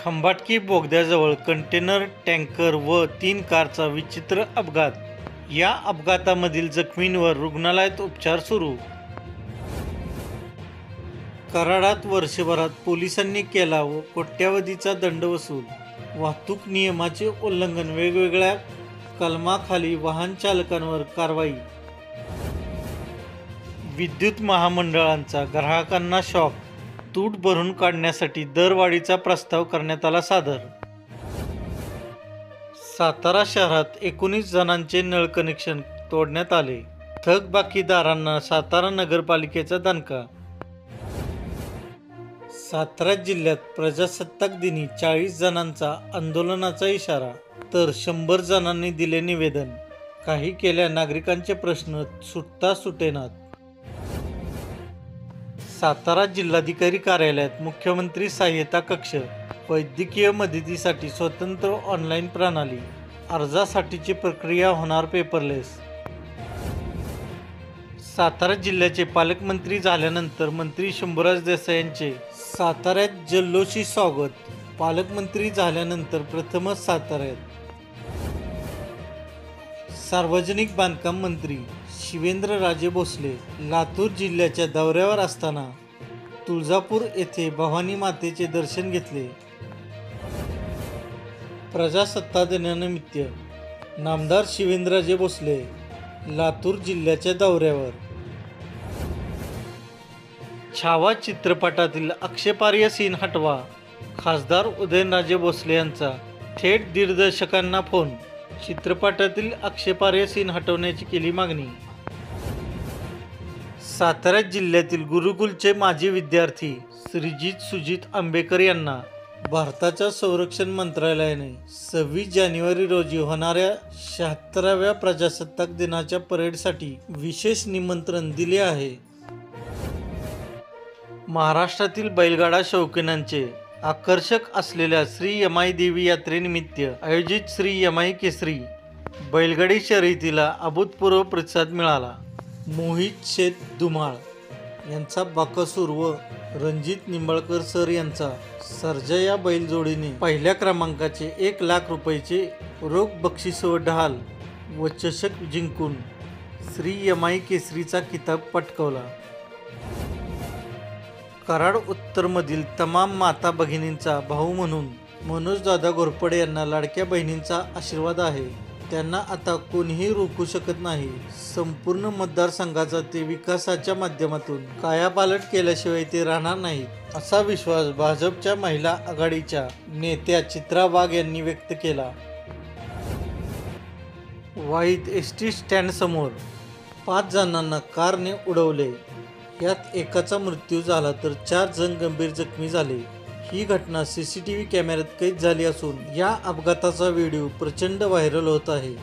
Khambatki बोगद्याजवळ container tanker व 3 कारचा विचित्र अपघात. या अपघातामधील जखमींवर रुग्णालयात उपचार सुरू. कराडात वर्षभरात पोलिसांनी केला कोट्यवधीचा दंड वसूल. वाहतूक नियमाचे उल्लंघन, वेगवेगळ्या कलमाखाली वाहन चालकांवर कारवाई. विद्युत महामंडळांचा ग्राहकांना शॉक. तूट भरून काढण्यासाठी दरवाढीचा प्रस्ताव करण्यात आला सादर. सातारा शहरात 19 जणांचे नळ कनेक्शन तोडण्यात आले. थकबाकीदारांना सातारा नगरपालिकेचा दणका. सातारा जिल्ह्यात प्रजासत्ताक दिनी 40 जणांचा आंदोलनाचा इशारा, तर 100 जणांनी दिले निवेदन. काही केल्या नागरिकांचे प्रश्न सुटता सुटेनात. सातारा जिल्हाधिकारी कार्यालयात मुख्यमंत्री सहाय्यता कक्ष. वैद्यकीय मदतीसाठी स्वतंत्र ऑनलाईन प्रणाली. अर्जासाठीची प्रक्रिया होणार पेपरलेस. सातारा जिल्ह्याचे पालकमंत्री झाल्यानंतर मंत्री शंभूराज देसाई यांचे साताऱ्यात जल्लोषी स्वागत. पालकमंत्री झाल्यानंतर प्रथमच साताऱ्यात. सार्वजनिक बांधकाम मंत्री शिवेंद्रराजे भोसले लातूर जिल्ह्याच्या दौऱ्यावर असताना तुळजापूर येथे भवानी मातेचे दर्शन घेतले. प्रजासत्ताक दिनानिमित्त नामदार शिवेंद्रराजे भोसले लातूर जिल्ह्याच्या दौऱ्यावर. छावा चित्रपटातील आक्षेपार्ह सीन हटवा. खासदार उदयनराजे भोसले यांचा थेट दिग्दर्शकांना फोन. चित्रपटातील आक्षेपार्ह सीन हटवण्याची केली मागणी. सातारा जिल्ह्यातील गुरुकुलचे माजी विद्यार्थी श्रीजित सुजित आंबेकर यांना भारताच्या संरक्षण मंत्रालयाने 26 जानेवारी रोजी होणाऱ्या 76व्या प्रजासत्ताक दिनाच्या परेडसाठी विशेष निमंत्रण दिले आहे. महाराष्ट्रातील बैलगाडा शौकीनांचे आकर्षक असलेल्या श्री यमाई देवी यात्रेनिमित्त आयोजित श्री यमाई केसरी बैलगाडी शर्यतीला अभूतपूर्व प्रतिसाद मिळाला. मोहित शेठ धुमाळ यांचा बाकासूर व रणजित निंबाळकर सर यांचा सर्जा या बैलजोडीने पहिल्या क्रमांकाचे 1 लाख रुपयाचे रोख बक्षीस व ढाल व चषक जिंकून श्री यमाई केसरीचा किताब पटकावला. कराड उत्तरमधील तमाम माता भगिनींचा भाऊ म्हणून मनोजदादा घोरपडे यांना लाडक्या बहिणींचा आशीर्वाद आहे. त्यांना आता कोणीही रोखू शकत नाही. संपूर्ण मतदारसंघाचा ते विकासाच्या माध्यमातून कायापालट केल्याशिवाय ते राहणार नाहीत, असा विश्वास भाजपच्या महिला आघाडीच्या नेत्या चित्रा वाघ यांनी व्यक्त केला. वाईत एसटी स्टँडसमोर 5 जणांना कारने उडवले. यात एकाचा मृत्यू झाला तर 4 जण गंभीर जखमी झाले. ही घटना CCTV कॅमेऱ्यात कैद झाली असून या अपघाताचा व्हिडिओ प्रचंड व्हायरल होत आहे.